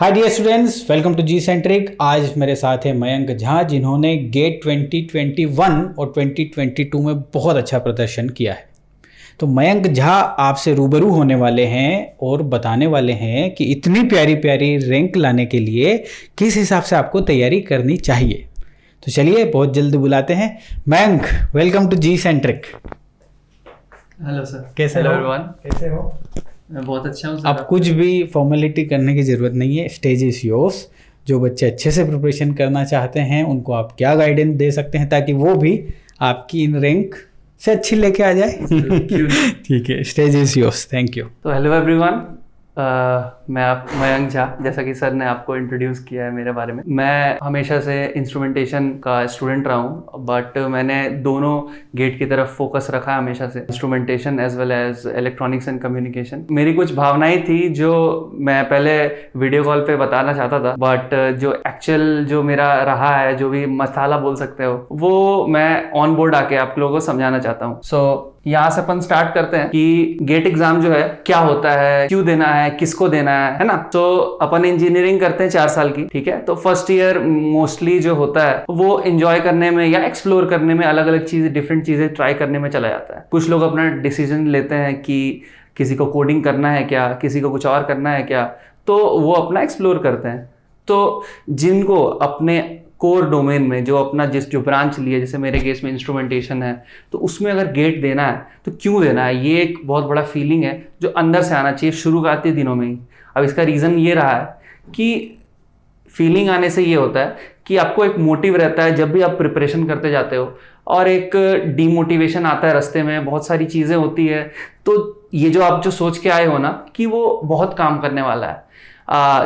Hi dear students, welcome to G centric. आज मेरे साथ है मयंक झा, जिन्होंने गेट 2021 और 2022 में बहुत अच्छा प्रदर्शन किया है। तो मयंक झा आपसे रूबरू होने वाले हैं और बताने वाले हैं कि इतनी प्यारी प्यारी रैंक लाने के लिए किस हिसाब से आपको तैयारी करनी चाहिए। तो चलिए बहुत जल्द बुलाते हैं Mayank. Welcome to G centric. Hello sir. कैसे हेलो हो? एवरीवन। कैसे हो? मैं बहुत अच्छा हूँ सर। अब कुछ भी फॉर्मेलिटी करने की ज़रूरत नहीं है, स्टेज इज़ योर्स। जो बच्चे अच्छे से प्रिपरेशन करना चाहते हैं उनको आप क्या गाइडेंस दे सकते हैं ताकि वो भी आपकी इन रैंक से अच्छी लेके आ जाए? ठीक है, stage is yours. Thank you. तो हेलो एवरीवन, मैं मयंक झा, जैसा कि सर ने आपको इंट्रोड्यूस किया है मेरे बारे में। मैं हमेशा से इंस्ट्रूमेंटेशन का स्टूडेंट रहा हूँ, बट मैंने दोनों गेट की तरफ फोकस रखा है हमेशा से, instrumentation as well as electronics and communication. मेरी कुछ भावनाएं थी जो मैं पहले वीडियो कॉल पे बताना चाहता था, बट जो एक्चुअल जो मेरा रहा है, जो भी मसाला बोल सकते हो, वो मैं ऑन बोर्ड आके आप लोगों को समझाना चाहता हूँ। सो यहाँ से अपन स्टार्ट करते हैं कि गेट एग्जाम जो है क्या होता है, क्यों देना है, किसको देना है ना। तो अपन इंजीनियरिंग करते हैं 4 साल की, ठीक है। तो फर्स्ट ईयर मोस्टली जो होता है वो एंजॉय करने में या एक्सप्लोर करने में, अलग अलग चीजें, डिफरेंट चीजें ट्राई करने में चला जाता है। कुछ लोग अपना डिसीजन लेते हैं कि किसी को कोडिंग करना है क्या, किसी को कुछ और करना है क्या, तो वो अपना एक्सप्लोर करते हैं। तो जिनको अपने कोर डोमेन में जो अपना जो ब्रांच लिया, जैसे मेरे केस में इंस्ट्रूमेंटेशन है, तो उसमें अगर गेट देना है तो क्यों देना है, ये एक बहुत बड़ा फीलिंग है जो अंदर से आना चाहिए शुरुआती दिनों में ही। अब इसका रीज़न ये रहा है कि फीलिंग आने से ये होता है कि आपको एक मोटिव रहता है जब भी आप प्रिपरेशन करते जाते हो, और एक डीमोटिवेशन आता है रास्ते में, बहुत सारी चीज़ें होती है। तो ये जो आप जो सोच के आए हो ना कि वो बहुत काम करने वाला है,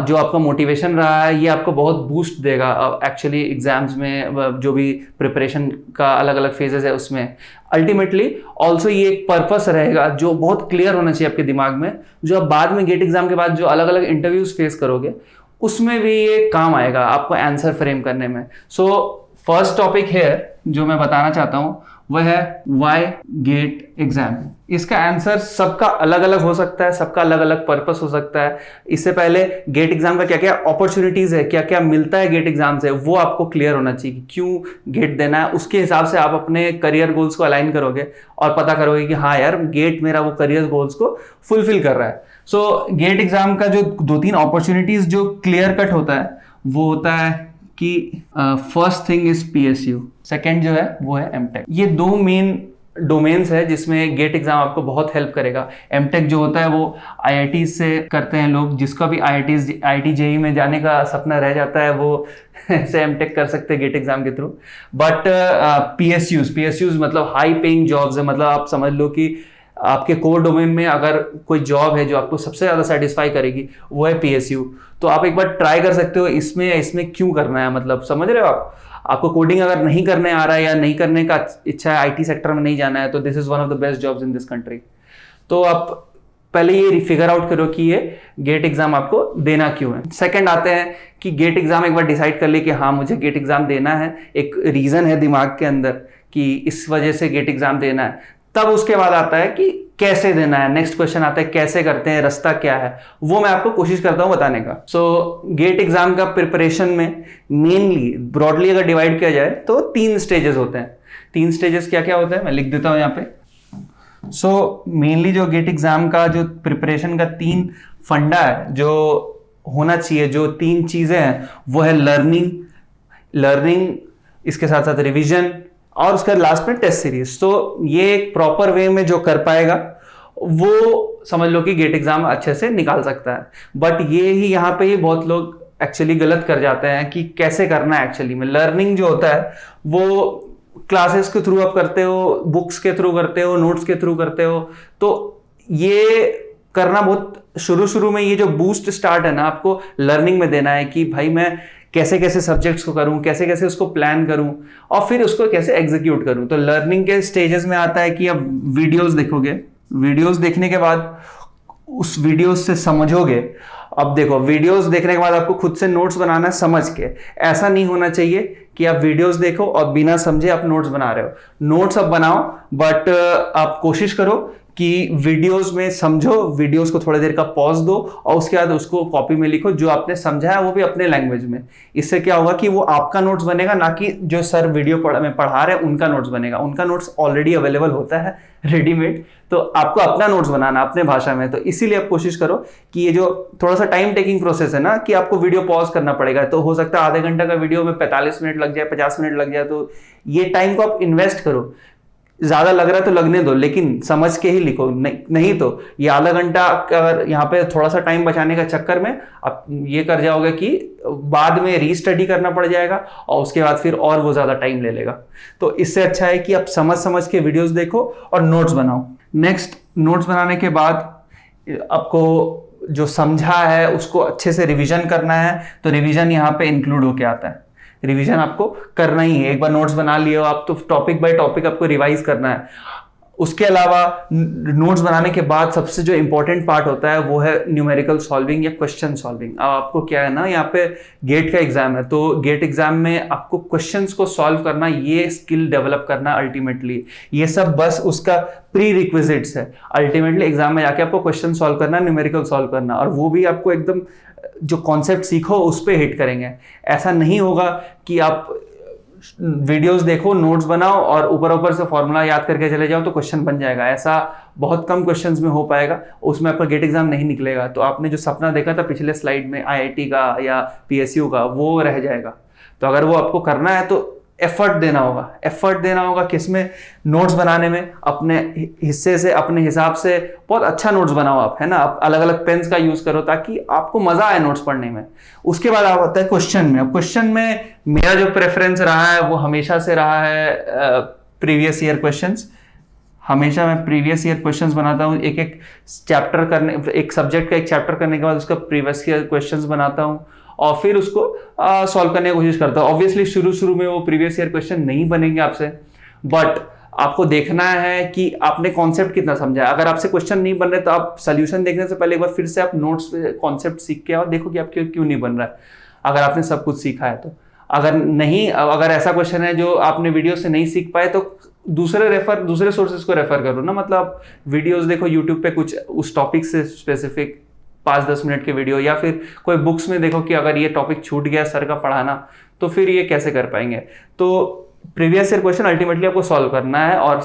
जो आपका मोटिवेशन रहा है, ये आपको बहुत बूस्ट देगा एक्चुअली एग्जाम्स में, जो भी प्रिपरेशन का अलग अलग फेजेस है उसमें। अल्टीमेटली ऑल्सो ये एक पर्पस रहेगा जो बहुत क्लियर होना चाहिए आपके दिमाग में, जो आप बाद में गेट एग्जाम के बाद जो अलग अलग इंटरव्यूज फेस करोगे उसमें भी ये काम आएगा आपको आंसर फ्रेम करने में। सो फर्स्ट टॉपिक है जो मैं बताना चाहता हूँ वह है वाई गेट एग्जाम। इसका आंसर सबका अलग अलग हो सकता है, सबका अलग अलग पर्पस हो सकता है। इससे पहले गेट एग्जाम का क्या क्या अपॉर्चुनिटीज है, क्या क्या मिलता है गेट एग्जाम से, वो आपको क्लियर होना चाहिए कि क्यों गेट देना है। उसके हिसाब से आप अपने करियर गोल्स को अलाइन करोगे और पता करोगे कि हाँ यार, गेट मेरा वो करियर गोल्स को फुलफिल कर रहा है। सो गेट एग्जाम का जो 2-3 अपॉर्चुनिटीज जो क्लियर कट होता है वो होता है कि first thing is PSU, second जो है वो है एमटेक। ये 2 मेन डोमेन्स है जिसमें गेट एग्जाम आपको बहुत हेल्प करेगा। एमटेक जो होता है वो IIT से करते हैं लोग, जिसका भी IIT JEE में जाने का सपना रह जाता है वो से एमटेक कर सकते हैं गेट एग्जाम के थ्रू। बट PSUs मतलब हाई पेइंग जॉब्स है, मतलब आप समझ लो कि आपके कोर डोमेन में अगर कोई जॉब है जो आपको सबसे ज़्यादा सेटिस्फाई करेगी वो है PSU। तो आप एक बार ट्राई कर सकते हो इसमें क्यों करना है, मतलब समझ रहे हो आपको कोडिंग अगर नहीं करने आ रहा है या नहीं करने का इच्छा है, IT सेक्टर में नहीं जाना है, तो this is one of the best jobs in this country. तो आप पहले ये फिगर आउट करो कि ये गेट एग्जाम आपको देना क्यों है। सेकंड आते हैं कि गेट एग्जाम एक बार डिसाइड कर ले कि हाँ मुझे गेट एग्जाम देना है, एक रीजन है दिमाग के अंदर कि इस वजह से गेट एग्जाम देना है। तब उसके बाद आता है कि कैसे देना है। नेक्स्ट क्वेश्चन आता है कैसे करते हैं, रास्ता क्या है, वो मैं आपको कोशिश करता हूं बताने का। सो गेट एग्जाम का प्रिपरेशन में मेनली ब्रॉडली अगर डिवाइड किया जाए तो 3 स्टेजेस होते हैं। 3 स्टेजेस क्या क्या होता है मैं लिख देता हूं यहाँ पे। सो मेनली जो गेट एग्जाम का जो प्रिपरेशन का 3 फंडा है जो होना चाहिए, जो 3 चीजें हैं वो है लर्निंग, इसके साथ साथ रिविजन और उसके लास्ट में टेस्ट सीरीज। तो ये एक प्रॉपर वे में जो कर पाएगा वो समझ लो कि गेट एग्जाम अच्छे से निकाल सकता है। बट ये ही यहाँ पे ही बहुत लोग एक्चुअली गलत कर जाते हैं कि कैसे करना है। एक्चुअली में लर्निंग जो होता है वो क्लासेस के थ्रू आप करते हो, बुक्स के थ्रू करते हो, नोट्स के थ्रू करते हो। तो ये करना बहुत शुरू में, ये जो बूस्ट स्टार्ट है ना आपको लर्निंग में देना है कि भाई मैं कैसे कैसे सब्जेक्ट्स को करूं, कैसे कैसे उसको प्लान करूं और फिर उसको कैसे एग्जीक्यूट करूं। तो लर्निंग के स्टेजेस में आता है कि अब वीडियोस देखोगे, वीडियोस देखने के बाद उस वीडियोस से समझोगे। अब देखो वीडियोस देखने के बाद आपको खुद से नोट्स बनाना है समझ के। ऐसा नहीं होना चाहिए कि आप वीडियोस देखो और बिना समझे आप नोट्स बना रहे हो। नोट्स आप बनाओ, बट आप कोशिश करो कि वीडियोस में समझो, वीडियोस को थोड़ी देर का पॉज दो और उसके बाद उसको कॉपी में लिखो, जो आपने समझा है वो भी अपने लैंग्वेज में। इससे क्या होगा कि वो आपका नोट्स बनेगा, ना कि जो सर वीडियो में पढ़ा रहे हैं उनका नोट्स बनेगा। उनका नोट्स ऑलरेडी अवेलेबल होता है रेडीमेड, तो आपको अपना नोट्स बनाना अपने भाषा में। तो इसीलिए आप कोशिश करो कि ये जो थोड़ा सा टाइम टेकिंग प्रोसेस है ना, कि आपको वीडियो पॉज करना पड़ेगा, तो हो सकता है आधे घंटे का वीडियो में 45 मिनट लग जाए, 50 मिनट लग जाए, तो ये टाइम को आप इन्वेस्ट करो। ज्यादा लग रहा है तो लगने दो, लेकिन समझ के ही लिखो, नहीं तो ये आधा घंटा अगर यहाँ पे थोड़ा सा टाइम बचाने का चक्कर में आप ये कर जाओगे कि बाद में रीस्टडी करना पड़ जाएगा और उसके बाद फिर और वो ज्यादा टाइम ले लेगा। तो इससे अच्छा है कि आप समझ समझ के वीडियोस देखो और नोट्स बनाओ। नेक्स्ट, नोट्स बनाने के बाद आपको जो समझा है उसको अच्छे से रिवीजन करना है, तो रिवीजन यहाँ पे इंक्लूड होके आता है। रिवीजन आपको करना ही है। एक बार नोट्स बना लिए हो आप, तो टॉपिक बाय टॉपिक आपको रिवाइज करना है। उसके अलावा नोट्स बनाने के बाद सबसे जो इंपॉर्टेंट पार्ट होता है वो है न्यूमेरिकल सॉल्विंग या क्वेश्चन सॉल्विंग। अब आपको क्या है ना, यहाँ पे गेट का एग्जाम है, तो गेट एग्जाम में आपको क्वेश्चंस को सॉल्व करना, ये स्किल डेवलप करना अल्टीमेटली। ये सब बस उसका प्री रिक्विजिट्स है। अल्टीमेटली एग्जाम में जाके आपको क्वेश्चन सॉल्व करना, न्यूमेरिकल सॉल्व करना, और वो भी आपको एकदम जो कॉन्सेप्ट सीखो उस पर हिट करेंगे। ऐसा नहीं होगा कि आप वीडियोस देखो, नोट्स बनाओ और ऊपर ऊपर से फॉर्मूला याद करके चले जाओ तो क्वेश्चन बन जाएगा। ऐसा बहुत कम क्वेश्चंस में हो पाएगा, उसमें आपका गेट एग्जाम नहीं निकलेगा। तो आपने जो सपना देखा था पिछले स्लाइड में आईआईटी का या पीएसयू का, वो रह जाएगा। तो अगर वो आपको करना है तो एफर्ट देना होगा किसमें, नोट्स बनाने में। अपने हिस्से से, अपने हिसाब से बहुत अच्छा नोट्स बनाओ आप, है ना। आप अलग अलग पेन्स का यूज करो ताकि आपको मजा आए नोट्स पढ़ने में। उसके बाद आप आता है क्वेश्चन में। अब क्वेश्चन में मेरा जो प्रेफरेंस रहा है वो हमेशा से रहा है प्रीवियस ईयर क्वेश्चंस। हमेशा मैं प्रीवियस ईयर क्वेश्चंस बनाता हूँ। एक चैप्टर करने, एक सब्जेक्ट का एक चैप्टर करने के बाद उसका प्रीवियस ईयर क्वेश्चंस बनाता हूँ और फिर उसको सॉल्व करने की कोशिश करता हूँ। ऑब्वियसली शुरू में वो प्रीवियस ईयर क्वेश्चन नहीं बनेंगे आपसे, बट आपको देखना है कि आपने कॉन्सेप्ट कितना समझा है। अगर आपसे क्वेश्चन नहीं बन रहे तो आप सोल्यूशन देखने से पहले एक बार फिर से आप नोट्स पे कॉन्सेप्ट सीख के आओ, देखो कि आप क्यों नहीं बन रहा है, अगर आपने सब कुछ सीखा है तो। अगर ऐसा क्वेश्चन है जो आपने वीडियो से नहीं सीख पाए तो दूसरे सोर्सेज को रेफर करो ना। मतलब वीडियोस देखो यूट्यूब पे, कुछ उस टॉपिक से स्पेसिफिक 5-10 मिनट के वीडियो, या फिर कोई बुक्स में देखो कि अगर ये टॉपिक छूट गया सर का पढ़ाना तो फिर ये कैसे कर पाएंगे। तो प्रीवियस ईयर क्वेश्चन अल्टीमेटली आपको सॉल्व करना है, और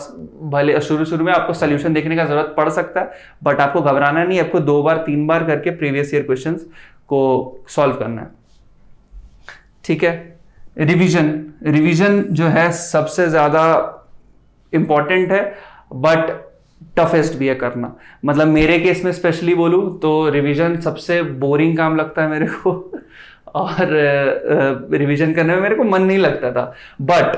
भले शुरू में आपको सोल्यूशन देखने का जरूरत पड़ सकता है, बट आपको घबराना नहीं। आपको 2 बार 3 बार करके प्रीवियस ईयर क्वेश्चन को सॉल्व करना है, ठीक है। रिवीजन जो है सबसे ज्यादा इंपॉर्टेंट है, बट टफेस्ट भी है करना। मतलब मेरे केस में स्पेशली बोलूं तो रिवीजन सबसे बोरिंग काम लगता है मेरे को और रिवीजन करने में मेरे को मन नहीं लगता था, बट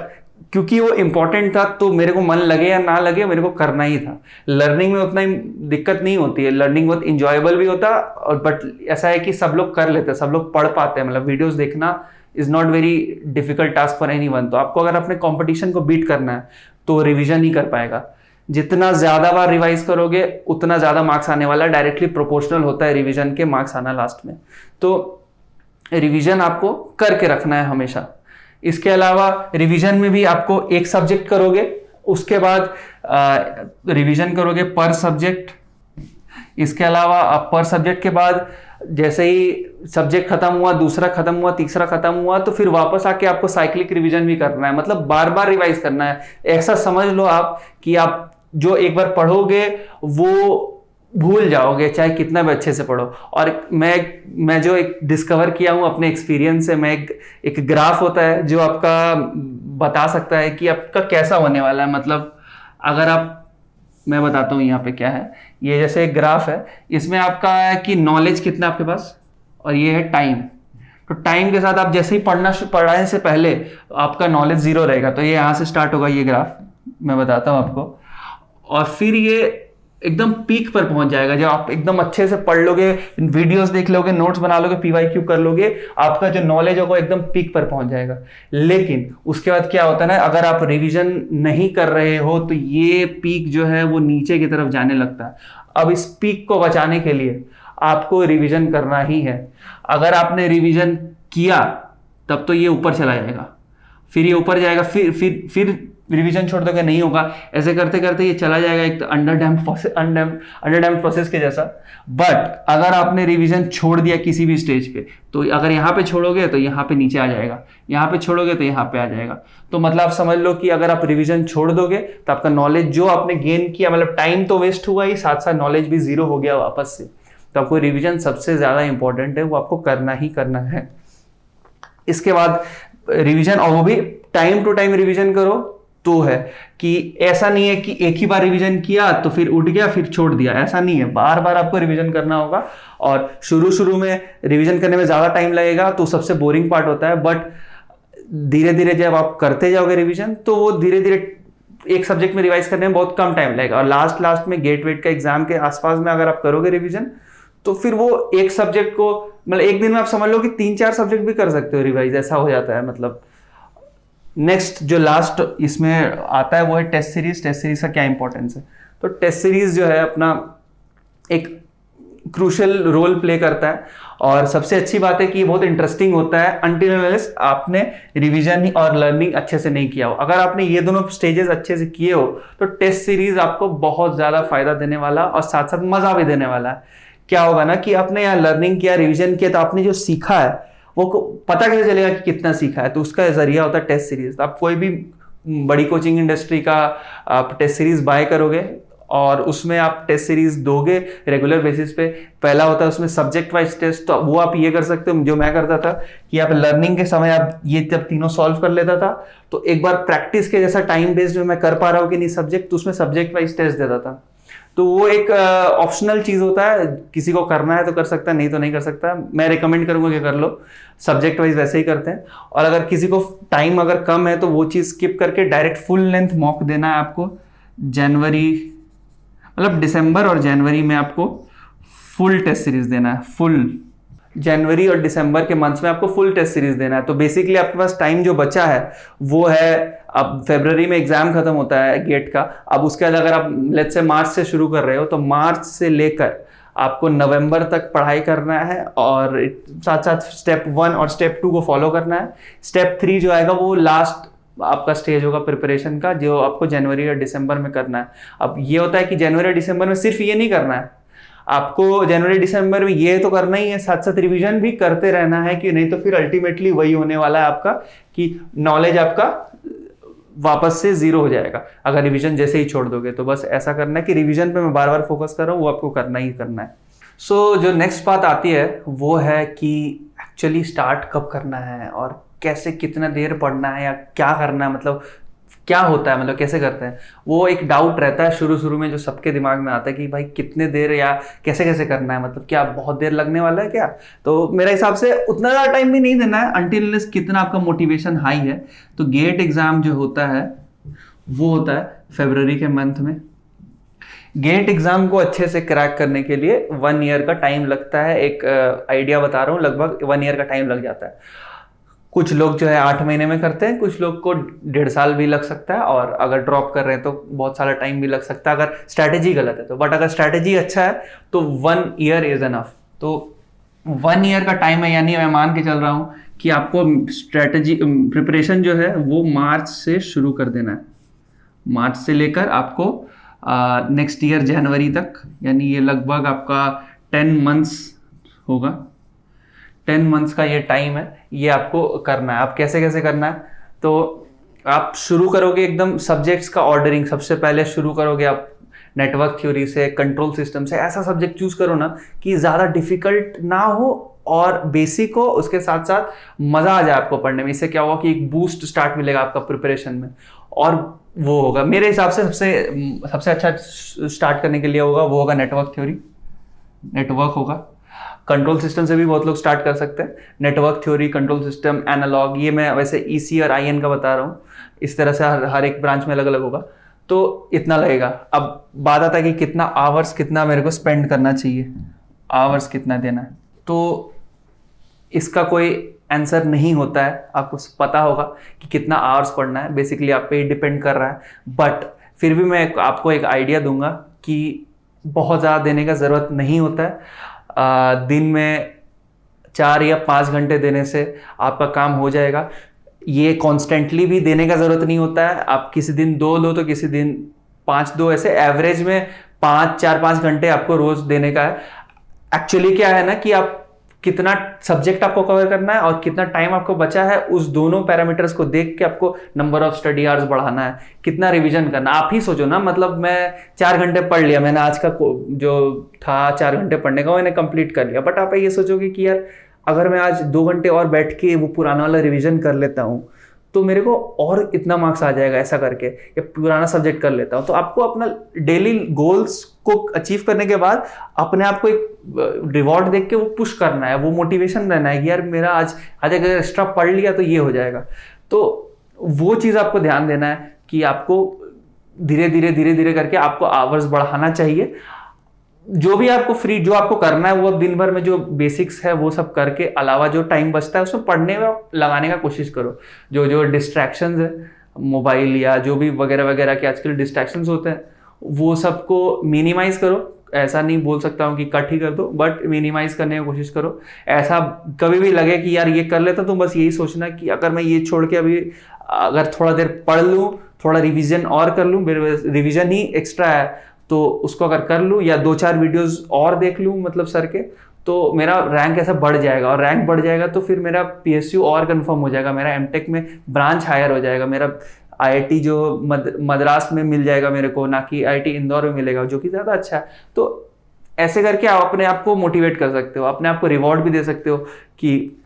क्योंकि वो इंपॉर्टेंट था तो मेरे को मन लगे या ना लगे मेरे को करना ही था। लर्निंग में उतना ही दिक्कत नहीं होती है, लर्निंग बहुत इंजॉयबल भी होता, और बट ऐसा है कि सब लोग कर लेते हैं, सब लोग पढ़ पाते हैं। मतलब वीडियोस देखना is not very difficult task for anyone. तो आपको अगर अपने कंपटीशन को बीट करना है तो रिवीजन ही कर पाएगा। जितना ज्यादा बार रिवाइज करोगे उतना ज्यादा मार्क्स आने वाला है, डायरेक्टली प्रोपोर्शनल होता है रिवीजन के मार्क्स आना लास्ट में। तो रिवीजन आपको करके रखना है हमेशा। इसके अलावा रिवीजन में भी आपको एक सब्जेक्ट करोगे, उसके बाद रिवीजन करोगे पर सब्जेक्ट। इसके अलावा आप पर सब्जेक्ट के बाद जैसे ही सब्जेक्ट खत्म हुआ, दूसरा खत्म हुआ, तीसरा खत्म हुआ, तो फिर वापस आके आपको साइक्लिक रिवीजन भी करना है। मतलब बार बार रिवाइज करना है। ऐसा समझ लो आप कि आप जो एक बार पढ़ोगे वो भूल जाओगे, चाहे कितना भी अच्छे से पढ़ो। और मैं जो एक डिस्कवर किया हूँ अपने एक्सपीरियंस से, मैं एक ग्राफ होता है जो आपका बता सकता है कि आपका कैसा होने वाला है। मतलब अगर मैं बताता हूँ यहाँ पे क्या है। ये जैसे एक ग्राफ है, इसमें आपका है कि नॉलेज कितना आपके पास, और ये है टाइम। तो टाइम के साथ आप जैसे ही पढ़ने से पहले आपका नॉलेज 0 रहेगा। तो ये यहाँ से स्टार्ट होगा ये ग्राफ, मैं बताता हूँ आपको, और फिर ये एकदम पीक पर पहुंच जाएगा जब आप एकदम अच्छे से पढ़ लोगे, वीडियोस देख लोगे, नोट्स बना लोगे, पीवाईक्यू कर लोगे, आपका जो नॉलेज होगा एकदम पीक पर पहुंच जाएगा। लेकिन उसके बाद क्या होता है ना, अगर आप रिवीजन नहीं कर रहे हो तो ये पीक जो है वो नीचे की तरफ जाने लगता है। अब इस पीक को बचाने के लिए आपको रिवीजन करना ही है। अगर आपने रिवीजन किया तब तो ये ऊपर चला जाएगा, फिर ये ऊपर जाएगा, फिर रिवीजन छोड़ दोगे नहीं होगा, ऐसे करते करते ये चला जाएगा एक तो अंडरडैम्प्ड प्रोसेस के जैसा। बट अगर आपने रिवीजन छोड़ दिया किसी भी स्टेज पे, तो अगर यहाँ पे छोड़ोगे तो यहाँ पे नीचे आ जाएगा, यहाँ पे छोड़ोगे तो यहाँ पे आ जाएगा। तो मतलब आप समझ लो कि अगर आप रिवीजन छोड़ दोगे तो आपका नॉलेज जो आपने गेन किया, मतलब टाइम तो वेस्ट हुआ ही, साथ साथ नॉलेज भी जीरो हो गया वापस से। तो आपको रिवीजन सबसे ज्यादा इंपॉर्टेंट है, वो आपको करना ही करना है। इसके बाद रिवीजन, और वो भी टाइम टू टाइम रिवीजन करो। तो है कि ऐसा नहीं है कि एक ही बार रिवीजन किया तो फिर उठ गया फिर छोड़ दिया, ऐसा नहीं है, बार बार आपको रिवीजन करना होगा। और शुरू में रिवीजन करने में ज्यादा टाइम लगेगा तो सबसे बोरिंग पार्ट होता है, बट धीरे धीरे जब आप करते जाओगे रिवीजन तो वो धीरे धीरे एक सब्जेक्ट में रिवाइज करने में बहुत कम टाइम लगेगा। और लास्ट में गेट वेट का एग्जाम के आसपास में अगर आप करोगे रिवीजन तो फिर वो एक सब्जेक्ट को, मतलब एक दिन में आप समझ लो कि 3-4 सब्जेक्ट भी कर सकते हो रिवाइज, ऐसा हो जाता है। मतलब नेक्स्ट जो लास्ट इसमें आता है वो है टेस्ट सीरीज। टेस्ट सीरीज का क्या इंपॉर्टेंस है? तो टेस्ट सीरीज जो है अपना एक क्रूशियल रोल प्ले करता है, और सबसे अच्छी बात है कि ये बहुत इंटरेस्टिंग होता है अनटिल अनलेस आपने रिवीजन और लर्निंग अच्छे से नहीं किया हो। अगर आपने ये दोनों स्टेजेस अच्छे से किए हो तो टेस्ट सीरीज आपको बहुत ज्यादा फायदा देने वाला और साथ साथ मजा भी देने वाला है। क्या होगा ना कि आपने यहाँ लर्निंग किया, रिवीजन किया, तो आपने जो सीखा है वो पता कैसे चलेगा कि कितना सीखा है? तो उसका जरिया होता है टेस्ट सीरीज। आप कोई भी बड़ी कोचिंग इंडस्ट्री का आप टेस्ट सीरीज बाय करोगे और उसमें आप टेस्ट सीरीज दोगे रेगुलर बेसिस पे। पहला होता है उसमें सब्जेक्ट वाइज टेस्ट, तो वो आप ये कर सकते हो जो मैं करता था कि आप लर्निंग के समय आप ये जब तीनों सॉल्व कर लेता था तो एक बार प्रैक्टिस के जैसा टाइम बेस्ड में मैं कर पा रहा हूँ कि नहीं सब्जेक्ट, तो उसमें सब्जेक्ट वाइज टेस्ट देता था। तो वो एक ऑप्शनल चीज होता है, किसी को करना है तो कर सकता है, नहीं तो नहीं कर सकता। मैं रिकमेंड करूंगा कि कर लो, सब्जेक्ट वाइज वैसे ही करते हैं। और अगर किसी को टाइम अगर कम है तो वो चीज स्किप करके डायरेक्ट फुल लेंथ मॉक देना है आपको। जनवरी मतलब दिसंबर और जनवरी में आपको फुल टेस्ट सीरीज देना है। फुल जनवरी और दिसंबर के मंथ्स में आपको फुल टेस्ट सीरीज देना है। तो बेसिकली आपके पास टाइम जो बचा है वो है, अब फरवरी में एग्जाम खत्म होता है गेट का, अब उसके बाद अगर आप लेट्स से मार्च से शुरू कर रहे हो तो मार्च से लेकर आपको नवंबर तक पढ़ाई करना है, और साथ साथ स्टेप 1 और स्टेप 2 को फॉलो करना है। स्टेप 3 जो आएगा वो लास्ट आपका स्टेज होगा प्रिपरेशन का, जो आपको जनवरी और दिसंबर में करना है। अब ये होता है कि जनवरी और दिसंबर में सिर्फ ये नहीं करना है, आपको जनवरी दिसंबर में ये तो करना ही है, साथ साथ रिवीजन भी करते रहना है, कि नहीं तो फिर अल्टीमेटली वही होने वाला है आपका कि नॉलेज आपका वापस से जीरो हो जाएगा अगर रिवीजन जैसे ही छोड़ दोगे। तो बस ऐसा करना है कि रिवीजन पे मैं बार बार फोकस कर रहा हूँ, वो आपको करना ही करना है। सो जो नेक्स्ट बात आती है वो है कि एक्चुअली स्टार्ट कब करना है और कैसे, कितना देर पढ़ना है या क्या करना है, मतलब क्या होता है, मतलब कैसे करते हैं। वो एक डाउट रहता है शुरू में जो सबके दिमाग में आता है कि भाई कितने देर या कैसे कैसे करना है, मतलब क्या बहुत देर लगने वाला है क्या? तो मेरे हिसाब से उतना ज़्यादा टाइम भी नहीं देना है अनटिल अनलेस कितना आपका मोटिवेशन हाई है। तो गेट एग्जाम जो होता है वो होता है फरवरी के मंथ में। गेट एग्जाम को अच्छे से क्रैक करने के लिए 1 ईयर का टाइम लगता है। एक आइडिया बता रहा हूँ, लगभग 1 ईयर का टाइम लग जाता है। कुछ लोग जो है 8 महीने में करते हैं, कुछ लोग को 1.5 साल भी लग सकता है, और अगर ड्रॉप कर रहे हैं तो बहुत सारा टाइम भी लग सकता है अगर स्ट्रैटेजी गलत है तो। बट अगर स्ट्रैटेजी अच्छा है तो 1 ईयर इज एनफ। तो 1 ईयर का टाइम है, यानी मैं मान के चल रहा हूँ कि आपको स्ट्रैटेजी प्रिपरेशन जो है वो मार्च से शुरू कर देना है। मार्च से लेकर आपको नेक्स्ट ईयर जनवरी तक, यानी ये लगभग आपका 10 मंथ्स होगा। 10 मंथ्स का ये टाइम है, ये आपको करना है। आप कैसे कैसे करना है, तो आप शुरू करोगे एकदम सब्जेक्ट्स का ऑर्डरिंग। सबसे पहले शुरू करोगे आप नेटवर्क थ्योरी से, कंट्रोल सिस्टम से। ऐसा सब्जेक्ट चूज करो ना कि ज़्यादा डिफिकल्ट ना हो और बेसिक हो, उसके साथ साथ मज़ा आ जाए आपको पढ़ने में। इससे क्या होगा कि एक बूस्ट स्टार्ट मिलेगा आपका प्रिपरेशन में, और वो होगा मेरे हिसाब से सबसे अच्छा स्टार्ट करने के लिए होगा वो होगा नेटवर्क थ्योरी। नेटवर्क होगा, कंट्रोल सिस्टम से भी बहुत लोग स्टार्ट कर सकते हैं। Network theory, control system, analogue, ये मैं वैसे ईसी और आईएन का बता रहा हूँ। इस तरह से हर एक ब्रांच में अलग अलग होगा। तो इतना लगेगा। अब बात आता है कि कितना आवर्स, कितना मेरे को स्पेंड करना चाहिए, आवर्स कितना देना है। तो इसका कोई आंसर नहीं होता है, आपको पता होगा कि कितना आवर्स पढ़ना है, बेसिकली आप पे डिपेंड कर रहा है। बट फिर भी मैं आपको एक आइडिया दूंगा कि बहुत ज़्यादा देने का ज़रूरत नहीं होता है। दिन में 4 या 5 घंटे देने से आपका काम हो जाएगा। ये कॉन्स्टेंटली भी देने का ज़रूरत नहीं होता है, आप किसी दिन 2 लो तो किसी दिन 5 दो, ऐसे एवरेज में 4-5 घंटे आपको रोज़ देने का है। एक्चुअली क्या है ना कि आप कितना सब्जेक्ट आपको कवर करना है और कितना टाइम आपको बचा है, उस दोनों पैरामीटर्स को देख के आपको नंबर ऑफ स्टडी आवर्स बढ़ाना है, कितना रिवीजन करना। आप ही सोचो ना, मतलब मैं 4 घंटे पढ़ लिया, मैंने आज का जो था 4 घंटे पढ़ने का मैंने कंप्लीट कर लिया, बट आप ये सोचोगे कि यार अगर मैं आज 2 घंटे और बैठ के वो पुराना वाला रिवीजन कर लेता हूँ तो मेरे को और इतना मार्क्स आ जाएगा ऐसा करके, या पुराना सब्जेक्ट कर लेता हूँ। तो आपको अपना डेली गोल्स को अचीव करने के बाद अपने आप को एक रिवॉर्ड देख के वो पुश करना है, वो मोटिवेशन रहना है कि यार मेरा आज अगर एक्स्ट्रा पढ़ लिया तो ये हो जाएगा। तो वो चीज़ आपको ध्यान देना है कि आपको धीरे धीरे करके आपको आवर्स बढ़ाना चाहिए। जो भी आपको फ्री, जो आपको करना है वो दिन भर में जो बेसिक्स है वो सब करके अलावा जो टाइम बचता है उसमें पढ़ने में लगाने का कोशिश करो। जो डिस्ट्रैक्शंस है, मोबाइल या जो भी वगैरह वगैरह के आजकल डिस्ट्रैक्शंस होते हैं, वो सबको मिनिमाइज करो। ऐसा नहीं बोल सकता हूँ कि कट ही कर दो, बट मिनिमाइज करने की कोशिश करो। ऐसा कभी भी लगे कि यार ये कर लेता, तो बस यही सोचना कि अगर मैं ये छोड़ के अभी अगर थोड़ा देर पढ़ लूँ, थोड़ा रिविजन और कर लूँ, रिविजन ही एक्स्ट्रा है तो उसको अगर कर लूँ, या 2-4 वीडियोस और देख लूँ मतलब सर के, तो मेरा रैंक ऐसा बढ़ जाएगा। और रैंक बढ़ जाएगा तो फिर मेरा पीएसयू और कंफर्म हो जाएगा, मेरा एमटेक में ब्रांच हायर हो जाएगा, मेरा आईआईटी जो मद्रास में मिल जाएगा मेरे को, ना कि आईआईटी इंदौर में मिलेगा, जो कि ज़्यादा अच्छा है। तो ऐसे करके आप अपने आप को मोटिवेट कर सकते हो, अपने आप को रिवॉर्ड भी दे सकते हो कि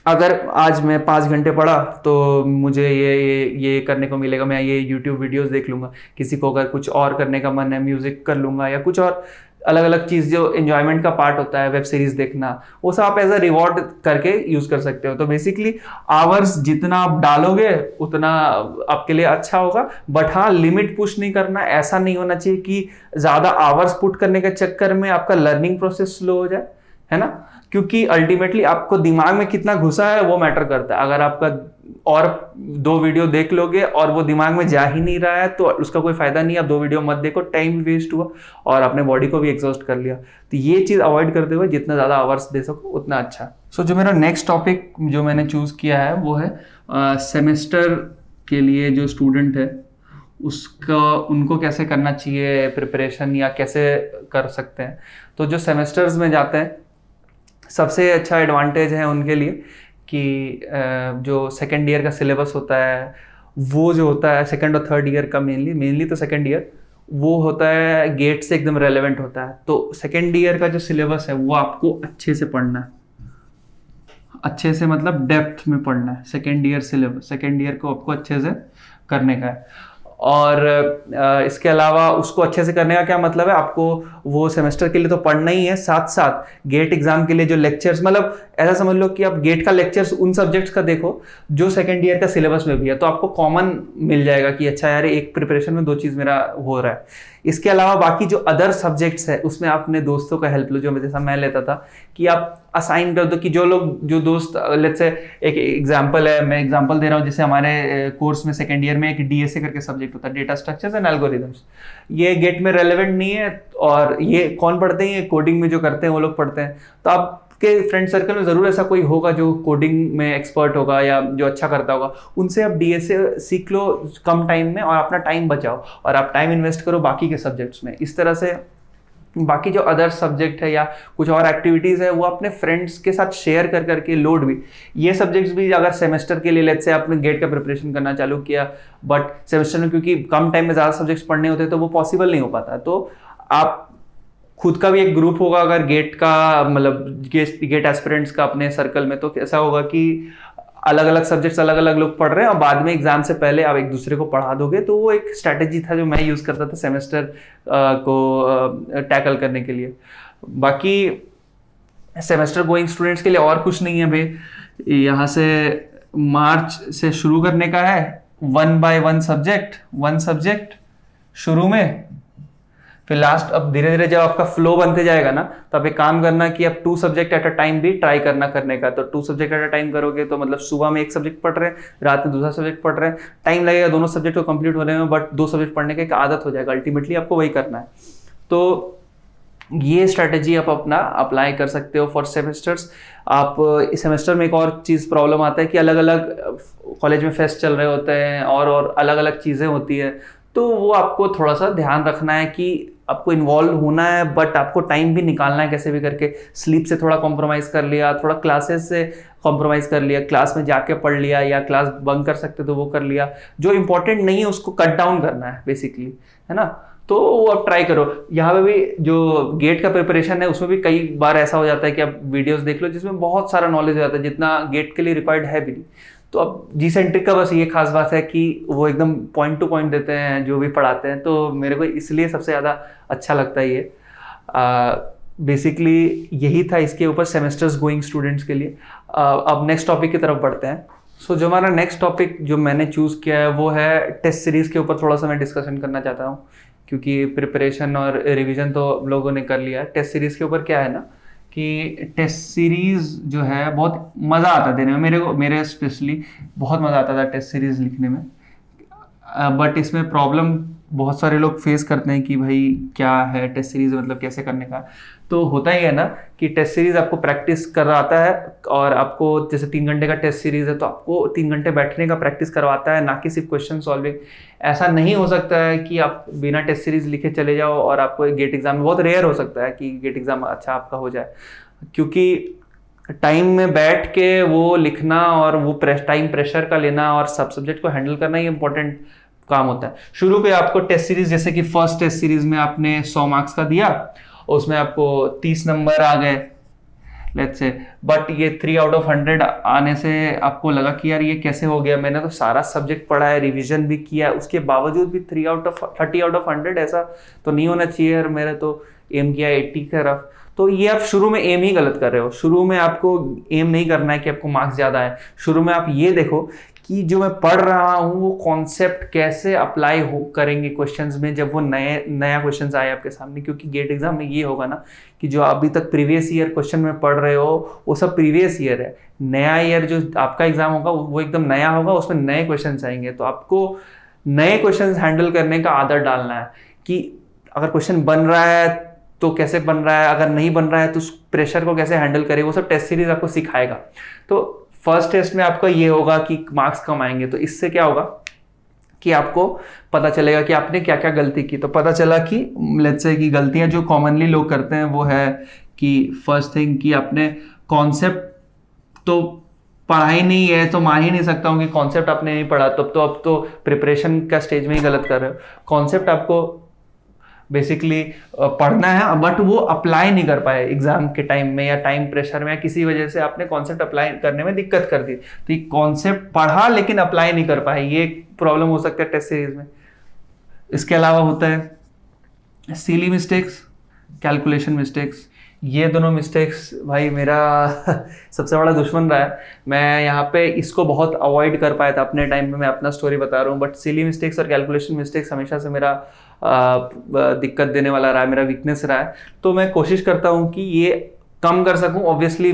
अगर आज मैं 5 घंटे पढ़ा तो मुझे ये करने को मिलेगा, मैं ये YouTube वीडियोस देख लूँगा। किसी को अगर कुछ और करने का मन है, म्यूज़िक कर लूँगा, या कुछ और अलग अलग चीज़ जो एंजॉयमेंट का पार्ट होता है, वेब सीरीज़ देखना, वो सब आप एज अ रिवॉर्ड करके यूज़ कर सकते हो। तो बेसिकली आवर्स जितना आप डालोगे उतना आपके लिए अच्छा होगा, बट हाँ लिमिट पुश नहीं करना। ऐसा नहीं होना चाहिए कि ज़्यादा आवर्स पुट करने के चक्कर में आपका लर्निंग प्रोसेस स्लो हो जाए, है ना। क्योंकि अल्टीमेटली आपको दिमाग में कितना घुसा है वो मैटर करता है। अगर आपका और 2 वीडियो देख लोगे और वो दिमाग में जा ही नहीं रहा है तो उसका कोई फायदा नहीं। आप 2 वीडियो मत देखो, टाइम वेस्ट हुआ और अपने बॉडी को भी एग्जॉस्ट कर लिया। तो ये चीज़ अवॉइड करते हुए जितना ज़्यादा आवर्स दे सको उतना अच्छा। सो जो मेरा नेक्स्ट टॉपिक जो मैंने चूज़ किया है वो है सेमेस्टर के लिए जो स्टूडेंट है उसका, उनको कैसे करना चाहिए प्रिपरेशन, या कैसे कर सकते हैं। तो जो सेमेस्टर्स में जाते हैं सबसे अच्छा एडवांटेज है उनके लिए कि जो सेकेंड ईयर का सिलेबस होता है वो जो होता है सेकेंड और थर्ड ईयर का, मेनली तो सेकेंड ईयर वो होता है गेट से एकदम रेलेवेंट होता है। तो सेकेंड ईयर का जो सिलेबस है वो आपको अच्छे से पढ़ना है, अच्छे से मतलब डेप्थ में पढ़ना है। Second year syllabus, second year को आपको अच्छे से करने का है। और इसके अलावा उसको अच्छे से करने का क्या मतलब है, आपको वो सेमेस्टर के लिए तो पढ़ना ही है, साथ साथ गेट एग्जाम के लिए जो लेक्चर्स, मतलब ऐसा समझ लो कि आप गेट का लेक्चर्स उन सब्जेक्ट्स का देखो जो सेकेंड ईयर का सिलेबस में भी है, तो आपको कॉमन मिल जाएगा कि अच्छा यार एक प्रिपरेशन में 2 चीज़ मेरा हो रहा है। इसके अलावा बाकी जो अदर सब्जेक्ट्स है उसमें आप अपने दोस्तों का हेल्प लो, जो जैसा मैं लेता था कि आप असाइन कर दो कि जो दोस्त, लेट्स से एक एग्जांपल है, मैं एग्जांपल दे रहा हूँ, जैसे हमारे कोर्स में सेकेंड ईयर में एक डीएसए करके सब्जेक्ट होता है, डेटा स्ट्रक्चर्स एंड एल्गोरिथम्स। ये गेट में रेलेवेंट नहीं है और ये कौन पढ़ते हैं, ये कोडिंग में जो करते हैं वो लोग पढ़ते हैं। तो आपके फ्रेंड सर्कल में ज़रूर ऐसा कोई होगा जो कोडिंग में एक्सपर्ट होगा या जो अच्छा करता होगा, उनसे आप डीएसए सीख लो कम टाइम में और अपना टाइम बचाओ और आप टाइम इन्वेस्ट करो बाकी के सब्जेक्ट्स में। इस तरह से बाकी जो अदर सब्जेक्ट है या कुछ और एक्टिविटीज़ है वो अपने फ्रेंड्स के साथ शेयर कर करके लोड भी, ये सब्जेक्ट्स भी अगर सेमेस्टर के लिए लेट्स से आपने गेट का प्रिपरेशन करना चालू किया, बट सेमेस्टर में क्योंकि कम टाइम में ज़्यादा सब्जेक्ट्स पढ़ने होते हैं तो वो पॉसिबल नहीं हो पाता। तो आप खुद का भी एक ग्रुप होगा अगर गेट का, मतलब गेट एस्पिरेंट्स का अपने सर्कल में, तो ऐसा होगा कि अलग अलग सब्जेक्ट्स अलग अलग लोग पढ़ रहे हैं और बाद में एग्जाम से पहले आप एक दूसरे को पढ़ा दोगे। तो वो एक स्ट्रैटेजी था जो मैं यूज़ करता था सेमेस्टर को टैकल करने के लिए। बाकी सेमेस्टर गोइंग स्टूडेंट्स के लिए और कुछ नहीं है भाई, यहाँ से मार्च से शुरू करने का है, 1 by 1 सब्जेक्ट शुरू में, फिर लास्ट अब धीरे धीरे जब आपका फ्लो बनते जाएगा ना तो आप एक काम करना कि आप 2 सब्जेक्ट एट अ टाइम भी ट्राई करने का। तो 2 सब्जेक्ट एट अ टाइम करोगे तो मतलब सुबह में एक सब्जेक्ट पढ़ रहे हैं, रात में दूसरा सब्जेक्ट पढ़ रहे हैं, टाइम लगेगा दोनों सब्जेक्ट को कंप्लीट होने में, बट 2 सब्जेक्ट पढ़ने का एक आदत हो जाएगा, अल्टीमेटली आपको वही करना है। तो ये स्ट्रैटेजी आप अपना अप्लाई कर सकते हो फॉर सेमेस्टर्स। आप इस सेमेस्टर में एक और चीज़ प्रॉब्लम आता है कि अलग अलग कॉलेज में फेस्ट चल रहे होते हैं और अलग अलग चीज़ें होती है, तो वो आपको थोड़ा सा ध्यान रखना है कि आपको इन्वॉल्व होना है, बट आपको टाइम भी निकालना है कैसे भी करके। स्लीप से थोड़ा कॉम्प्रोमाइज़ कर लिया, थोड़ा क्लासेस से कॉम्प्रोमाइज़ कर लिया, क्लास में जाके पढ़ लिया या क्लास बंक कर सकते तो वो कर लिया। जो इंपॉर्टेंट नहीं है उसको कट डाउन करना है बेसिकली, है ना। तो वो आप ट्राई करो। यहाँ पे भी जो गेट का प्रिपरेशन है उसमें भी कई बार ऐसा हो जाता है कि आप वीडियोस देख लो जिसमें बहुत सारा नॉलेज हो जाता है जितना गेट के लिए रिक्वायर्ड है भी नहीं। तो अब जी सेंट्रिक का बस ये खास बात है कि वो एकदम पॉइंट टू पॉइंट देते हैं जो भी पढ़ाते हैं, तो मेरे को इसलिए सबसे ज़्यादा अच्छा लगता है ये। बेसिकली यही था इसके ऊपर सेमेस्टर्स गोइंग स्टूडेंट्स के लिए। अब नेक्स्ट टॉपिक की तरफ बढ़ते हैं। सो जो हमारा नेक्स्ट टॉपिक जो मैंने चूज़ किया है वो है टेस्ट सीरीज़ के ऊपर थोड़ा सा मैं डिस्कशन करना चाहता हूँ, क्योंकि प्रिपरेशन और रिवीजन तो लोगों ने कर लिया है। टेस्ट सीरीज़ के ऊपर क्या है ना कि टेस्ट सीरीज़ जो है बहुत मज़ा आता है देने में, मेरे स्पेशली बहुत मज़ा आता था टेस्ट सीरीज़ लिखने में। बट इसमें प्रॉब्लम बहुत सारे लोग फेस करते हैं कि भाई क्या है टेस्ट सीरीज़, मतलब कैसे करने का। तो होता ही है ना कि टेस्ट सीरीज़ आपको प्रैक्टिस करवाता है, और आपको जैसे 3 घंटे का टेस्ट सीरीज़ है तो आपको 3 घंटे बैठने का प्रैक्टिस करवाता है, ना कि सिर्फ क्वेश्चन सॉल्विंग। ऐसा नहीं हो सकता है कि आप बिना टेस्ट सीरीज़ लिखे चले जाओ और आपको गेट एग्जाम में, बहुत रेयर हो सकता है कि गेट एग्जाम अच्छा आपका हो जाए, क्योंकि टाइम में बैठ के वो लिखना और वो टाइम प्रेशर का लेना और सब सब्जेक्ट को हैंडल करना ये इंपॉर्टेंट काम होता है। शुरू पे आपको टेस्ट सीरीज, जैसे कि फर्स्ट टेस्ट सीरीज में आपने 100 मार्क्स का दिया, उसमें आपको 30 नंबर आ गए लेट्स से, बट ये 3 आउट ऑफ 100 आने से आपको लगा कि यार ये कैसे हो गया, मैंने तो सारा सब्जेक्ट पढ़ा है, रिवीजन भी किया है, उसके बावजूद भी 30 आउट ऑफ 100, ऐसा तो नहीं होना चाहिए यार, मेरा तो एम किया 80 की तरफ। तो ये आप शुरू में एम ही गलत कर रहे हो। शुरू में आपको एम नहीं करना है कि आपको मार्क्स ज़्यादा आए। शुरू में आप ये देखो कि जो मैं पढ़ रहा हूँ वो कॉन्सेप्ट कैसे अप्लाई करेंगे क्वेश्चंस में, जब वो नया क्वेश्चंस आए आपके सामने। क्योंकि गेट एग्जाम में ये होगा ना कि जो अभी तक प्रीवियस ईयर क्वेश्चन में पढ़ रहे हो वो सब प्रीवियस ईयर है। नया ईयर जो आपका एग्जाम होगा वो एकदम नया होगा, उसमें नए क्वेश्चन आएंगे। तो आपको नए क्वेश्चन हैंडल करने का आदत डालना है कि अगर क्वेश्चन बन रहा है तो कैसे बन रहा है, अगर नहीं बन रहा है तो उस प्रेशर को कैसे हैंडल करे, वो सब टेस्ट सीरीज आपको सिखाएगा। तो फर्स्ट टेस्ट में आपका ये होगा कि मार्क्स कम आएंगे, तो इससे क्या होगा कि आपको पता चलेगा कि आपने क्या क्या गलती की। तो पता चला कि लेट्स से कि गलतियां जो कॉमनली लोग करते हैं वो है कि फर्स्ट थिंग कि आपने कॉन्सेप्ट तो पढ़ा ही नहीं है, तो मान ही नहीं सकता हूँ कि कॉन्सेप्ट आपने नहीं पढ़ा, तब तो अब तो प्रिपरेशन का स्टेज में ही गलत कर रहे हो। कॉन्सेप्ट आपको बेसिकली पढ़ना है बट वो अप्लाई नहीं कर पाए एग्जाम के टाइम में, या टाइम प्रेशर में, या किसी वजह से आपने कॉन्सेप्ट अप्लाई करने में दिक्कत कर दी। तो ये कॉन्सेप्ट पढ़ा लेकिन अप्लाई नहीं कर पाए, ये प्रॉब्लम हो सकता है टेस्ट सीरीज में। इसके अलावा होता है सिली मिस्टेक्स, कैलकुलेशन मिस्टेक्स। ये दोनों मिस्टेक्स भाई मेरा सबसे बड़ा दुश्मन रहा है। मैं यहाँ पे इसको बहुत अवॉइड कर पाया था अपने टाइम में, मैं अपना स्टोरी बता रहा हूँ। बट सिली मिस्टेक्स और कैलकुलेशन मिस्टेक्स हमेशा से मेरा दिक्कत देने वाला रहा है, मेरा वीकनेस रहा है। तो मैं कोशिश करता हूँ कि ये कम कर सकूं। ऑब्वियसली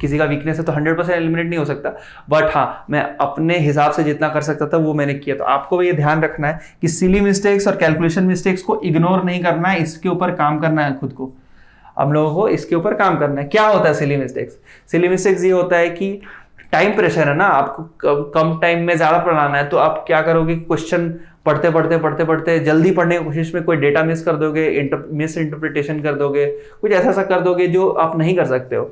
किसी का वीकनेस है तो 100% एलिमिनेट नहीं हो सकता, बट हाँ मैं अपने हिसाब से जितना कर सकता था वो मैंने किया। तो आपको भी ये ध्यान रखना है कि सिली मिस्टेक्स और कैलकुलेशन मिस्टेक्स को इग्नोर नहीं करना है, इसके ऊपर काम करना है खुद को। हम लोगों को इसके ऊपर काम करना है। क्या होता है सिली मिस्टेक्स? सिली मिस्टेक्स ये होता है कि टाइम प्रेशर है ना, आपको कम टाइम में ज्यादा पढ़ाना है, तो आप क्या करोगे, क्वेश्चन पढ़ते जल्दी पढ़ने की कोशिश में कोई डेटा मिस कर दोगे, मिस इंटरप्रिटेशन कर दोगे, कुछ ऐसा कर दोगे जो आप नहीं कर सकते हो।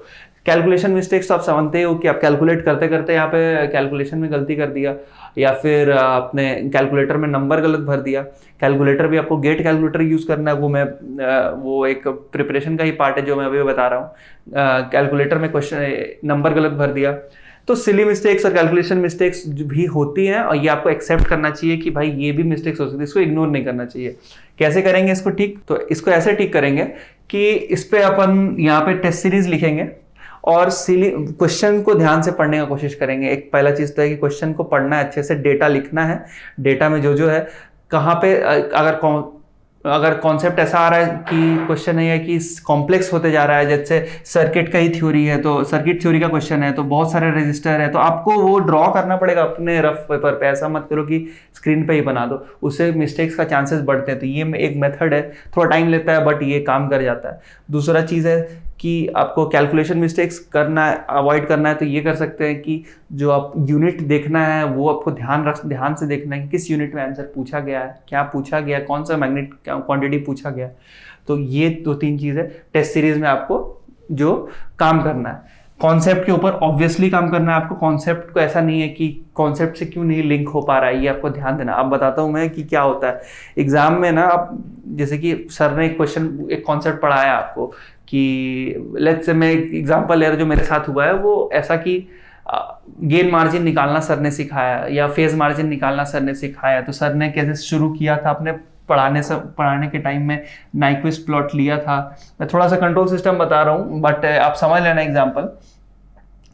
कैलकुलेशन मिस्टेक्स तो आप समझते हो कि आप कैलकुलेट करते करते यहाँ पे कैलकुलेशन में गलती कर दिया, या फिर आपने कैलकुलेटर में नंबर गलत भर दिया। कैलकुलेटर भी आपको गेट कैलकुलेटर यूज़ करना है, वो एक प्रिपरेशन का ही पार्ट है जो मैं अभी बता रहा हूँ। कैलकुलेटर में क्वेश्चन नंबर गलत भर दिया। तो सिली मिस्टेक्स और कैलकुलेशन मिस्टेक्स भी होती हैं, और ये आपको एक्सेप्ट करना चाहिए कि भाई ये भी मिस्टेक्स हो सकती है, इसको इग्नोर नहीं करना चाहिए। कैसे करेंगे इसको ठीक? तो इसको ऐसे ठीक करेंगे कि इस पे अपन यहाँ पे टेस्ट सीरीज लिखेंगे और क्वेश्चन को ध्यान से पढ़ने का कोशिश करेंगे। एक पहला चीज तो है कि क्वेश्चन को पढ़ना है, अच्छे से डेटा लिखना है। डेटा में जो है कहाँ पे अगर कॉन्सेप्ट ऐसा आ रहा है कि क्वेश्चन है कि कॉम्प्लेक्स होते जा रहा है, जैसे सर्किट का ही थ्योरी है तो सर्किट थ्योरी का क्वेश्चन है तो बहुत सारे रेजिस्टर है, तो आपको वो ड्रॉ करना पड़ेगा अपने रफ पेपर पे। ऐसा मत करो कि स्क्रीन पे ही बना दो, उससे मिस्टेक्स का चांसेस बढ़ते हैं। तो ये एक मेथड है, थोड़ा टाइम लेता है बट ये काम कर जाता है। दूसरा चीज़ है कि आपको कैलकुलेशन मिस्टेक्स करना है, अवॉइड करना है, तो ये कर सकते हैं कि जो आप यूनिट देखना है वो आपको ध्यान से देखना है कि किस यूनिट में आंसर पूछा गया है, क्या पूछा गया, कौन सा मैग्नेट क्वांटिटी पूछा गया। तो ये 2-3 चीज़ें टेस्ट सीरीज में आपको जो काम करना है। कॉन्सेप्ट के ऊपर ऑब्वियसली काम करना है आपको। कॉन्सेप्ट को ऐसा नहीं है कि कॉन्सेप्ट से क्यों नहीं लिंक हो पा रहा है, ये आपको ध्यान देना। अब बताता हूँ मैं कि क्या होता है एग्जाम में ना। आप जैसे कि सर ने एक कॉन्सेप्ट पढ़ाया आपको कि लेट्स से मैं एक एग्जांपल ले रहा हूं जो मेरे साथ हुआ है, वो ऐसा कि गेन मार्जिन निकालना सर ने सिखाया या फेज मार्जिन निकालना सर ने सिखाया। तो सर ने कैसे शुरू किया था, अपने पढ़ाने के टाइम में नाइक्विस्ट प्लॉट लिया था। मैं थोड़ा सा कंट्रोल सिस्टम बता रहा हूँ बट आप समझ लेना एग्जांपल।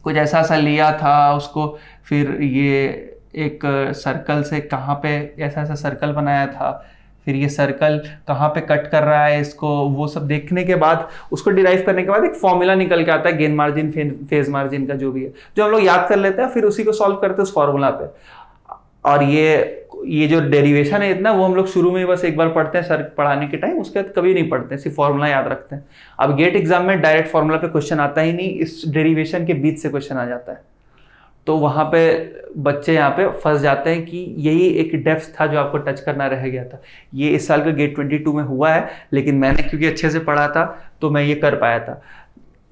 कुछ ऐसा सा लिया था उसको, फिर ये एक सर्कल से कहाँ पे ऐसा सर्कल बनाया था, फिर ये सर्कल कहाँ पे कट कर रहा है इसको, वो सब देखने के बाद उसको डिराइव करने के बाद एक फॉर्मूला निकल के आता है गेन मार्जिन फेज मार्जिन का जो भी है, जो हम लोग याद कर लेते हैं, फिर उसी को सॉल्व करते हैं उस फॉर्मूला पे। और ये जो डेरिवेशन है इतना, वो हम लोग शुरू में बस एक बार पढ़ते हैं सर पढ़ाने के टाइम, उसके बाद कभी नहीं पढ़ते हैं, सिर्फ फॉर्मूला याद रखते हैं। अब गेट एग्जाम में डायरेक्ट फॉर्मूला पे क्वेश्चन आता ही नहीं, इस डेरिवेशन के बीच से क्वेश्चन आ जाता है। तो वहाँ पे बच्चे यहाँ पे फंस जाते हैं कि यही एक डेप्थ था जो आपको टच करना रह गया था। ये इस साल का गेट 22 में हुआ है, लेकिन मैंने क्योंकि अच्छे से पढ़ा था तो मैं ये कर पाया था।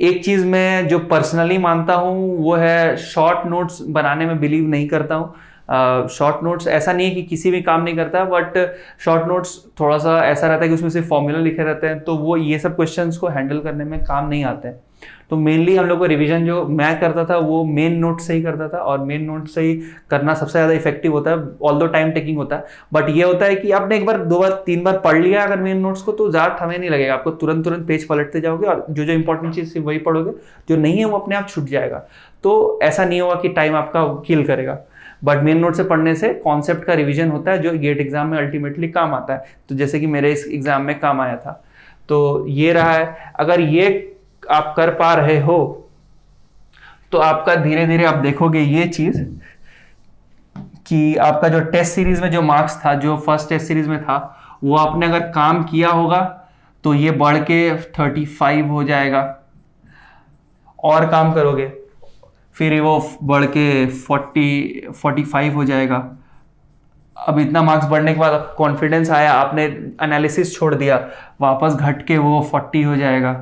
एक चीज़ मैं जो पर्सनली मानता हूँ वो है, शॉर्ट नोट्स बनाने में बिलीव नहीं करता हूँ। शॉर्ट नोट्स ऐसा नहीं है कि किसी भी काम नहीं करता, बट शॉर्ट नोट्स थोड़ा सा ऐसा रहता है कि उसमें सिर्फ फॉर्मूला लिखे रहते हैं, तो वो ये सब क्वेश्चंस को हैंडल करने में काम नहीं आते हैं। तो मेनली हम लोग को रिवीजन जो मैं करता था वो मेन नोट से ही करता था, और मेन नोट से ही करना सबसे ज़्यादा इफेक्टिव होता है, ऑल्दो टाइम टेकिंग होता है। बट ये होता है कि आपने एक बार 2 बार 3 बार पढ़ लिया अगर मेन नोट्स को, तो ज़्यादा समय नहीं लगेगा आपको, तुरंत पेज पलटते जाओगे और जो इंपॉर्टेंट चीज़ वही पढ़ोगे, जो नहीं है वो अपने आप छूट जाएगा। तो ऐसा नहीं होगा कि टाइम आपका किल करेगा। बट मेन नोट से पढ़ने से कॉन्सेप्ट का रिवीजन होता है जो गेट एग्जाम में अल्टीमेटली काम आता है। तो जैसे कि मेरे इस एग्जाम में काम आया था, तो ये रहा है। अगर ये आप कर पा रहे हो तो आपका धीरे धीरे आप देखोगे ये चीज कि आपका जो टेस्ट सीरीज में जो मार्क्स था, जो फर्स्ट टेस्ट सीरीज में था, वो आपने अगर काम किया होगा तो ये बढ़ के 35 हो जाएगा। और काम करोगे फिर वो बढ़ के 45 हो जाएगा। अब इतना मार्क्स बढ़ने के बाद कॉन्फिडेंस आया, आपने एनालिसिस छोड़ दिया, वापस घट के वो 40 हो जाएगा।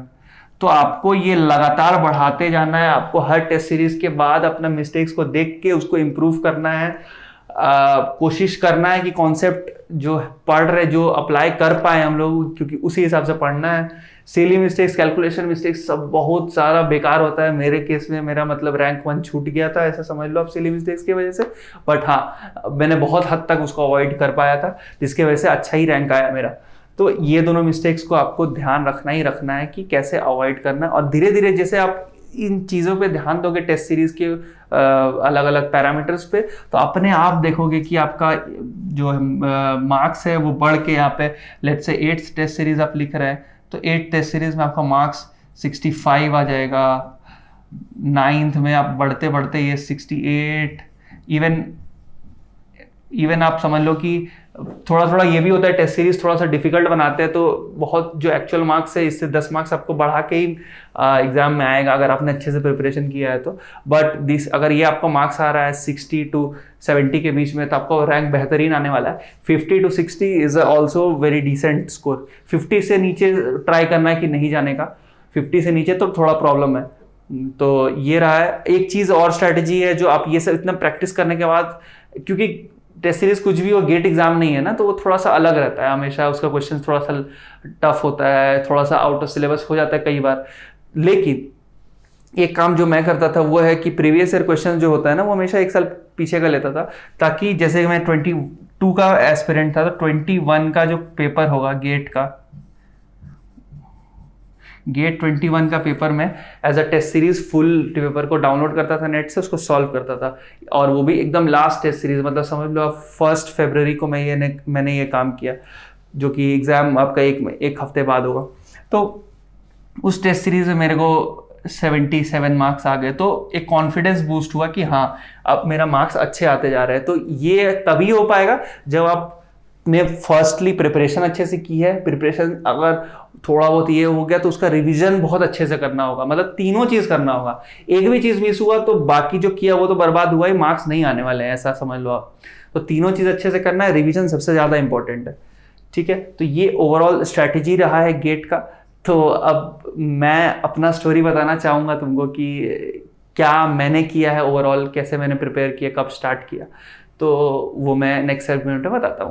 तो आपको ये लगातार बढ़ाते जाना है। आपको हर टेस्ट सीरीज के बाद अपना मिस्टेक्स को देख के उसको इम्प्रूव करना है। कोशिश करना है कि कॉन्सेप्ट जो पढ़ रहे, जो अप्लाई कर पाए हम लोग, क्योंकि उसी हिसाब से पढ़ना है। सिली मिस्टेक्स, कैलकुलेशन मिस्टेक्स सब बहुत सारा बेकार होता है। मेरे केस में मेरा मतलब रैंक 1 छूट गया था, ऐसा समझ लो आप, सिली मिस्टेक्स की वजह से। बट हाँ, मैंने बहुत हद तक उसको अवॉइड कर पाया था, जिसकी वजह से अच्छा ही रैंक आया मेरा। तो ये दोनों मिस्टेक्स को आपको ध्यान रखना ही रखना है कि कैसे अवॉइड करना है। और धीरे धीरे जैसे आप इन चीज़ों पे ध्यान दोगे, टेस्ट सीरीज के अलग अलग पैरामीटर्स पे, तो अपने आप देखोगे कि आपका जो मार्क्स है वो बढ़ के, यहाँ पे let's say 8th test series आप लिख रहे हैं तो 8th टेस्ट सीरीज में आपका मार्क्स 65 आ जाएगा। 9th में आप बढ़ते बढ़ते ये 68, इवन आप समझ लो कि थोड़ा थोड़ा ये भी होता है, टेस्ट सीरीज थोड़ा सा डिफिकल्ट बनाते हैं, तो बहुत जो एक्चुअल मार्क्स है इससे 10 मार्क्स आपको बढ़ा के ही एग्जाम में आएगा अगर आपने अच्छे से प्रिपरेशन किया है तो। बट दिस अगर ये आपका मार्क्स आ रहा है 60 to 70 के बीच में, तो आपको रैंक बेहतरीन आने वाला है। 50 to 60 is also very decent score. 50 से नीचे ट्राई करना है कि नहीं जाने का, 50 से नीचे तो थोड़ा प्रॉब्लम है। तो ये रहा है। एक चीज़ और स्ट्रैटेजी है जो आप ये सब इतना प्रैक्टिस करने के बाद, क्योंकि टेस्ट सीरीज कुछ भी हो, गेट एग्जाम नहीं है ना, तो वो थोड़ा सा अलग रहता है हमेशा। उसका क्वेश्चन थोड़ा सा टफ होता है, थोड़ा सा आउट ऑफ सिलेबस हो जाता है कई बार। लेकिन एक काम जो मैं करता था वो है कि प्रीवियस ईयर क्वेश्चन जो होता है ना, वो हमेशा 1 साल पीछे का लेता था, ताकि जैसे मैं 22 का एस्पिरेंट था, तो 21 का जो पेपर होगा गेट 21 का पेपर में as a test series full paper को डाउनलोड करता था नेट से, उसको सॉल्व करता था। और वो भी एकदम लास्ट टेस्ट सीरीज, मतलब समझ लो आप 1 फरवरी को मैंने ये काम किया, जो कि एग्जाम आपका एक हफ्ते बाद होगा। तो उस टेस्ट सीरीज में मेरे को 77 मार्क्स आ गए, तो एक कॉन्फिडेंस बूस्ट हुआ कि हाँ अब मेरा मार्क्स अच्छे आते जा रहे हैं। तो ये तभी हो पाएगा जब आपने फर्स्टली प्रिपरेशन अच्छे से की है। प्रिपरेशन अगर थोड़ा बहुत ये हो गया तो उसका रिवीजन बहुत अच्छे से करना होगा, मतलब तीनों चीज करना होगा। एक भी चीज मिस हुआ तो बाकी जो किया वो तो बर्बाद हुआ ही, मार्क्स नहीं आने वाले हैं, ऐसा समझ लो आप। तो तीनों चीज अच्छे से करना है, रिवीजन सबसे ज्यादा इंपॉर्टेंट है, ठीक है। तो ये ओवरऑल स्ट्रैटेजी रहा है गेट का। तो अब मैं अपना स्टोरी बताना चाहूँगा तुमको कि क्या मैंने किया है ओवरऑल, कैसे मैंने प्रिपेयर किया, कब स्टार्ट किया, तो वो मैं नेक्स्ट सेगमेंट में बताता हूँ।